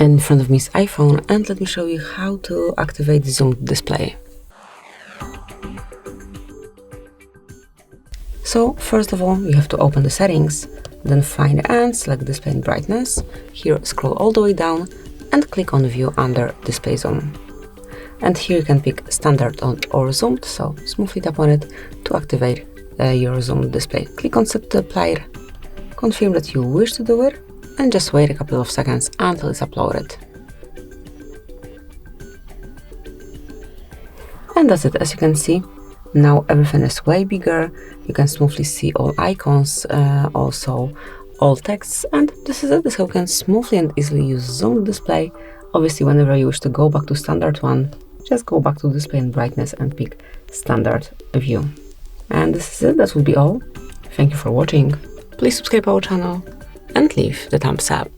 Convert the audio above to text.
In front of me is iPhone, and let me show you how to activate the zoomed display. So first of all, you have to open the settings, then find and select display and brightness. Here scroll all the way down and click on view under display zoom. And here you can pick standard or zoomed, so smoothly tap on it to activate your zoomed display. Click on set to apply, confirm that you wish to do it, and just wait a couple of seconds until it's uploaded. And that's it. As you can see, now everything is way bigger. You can smoothly see all icons, also all texts, and this is it. This is how you can smoothly and easily use zoomed display. Obviously, whenever you wish to go back to standard one, just go back to display and brightness and pick standard view. And this is it. That will be all. Thank you for watching. Please subscribe our channel and leave the thumbs up.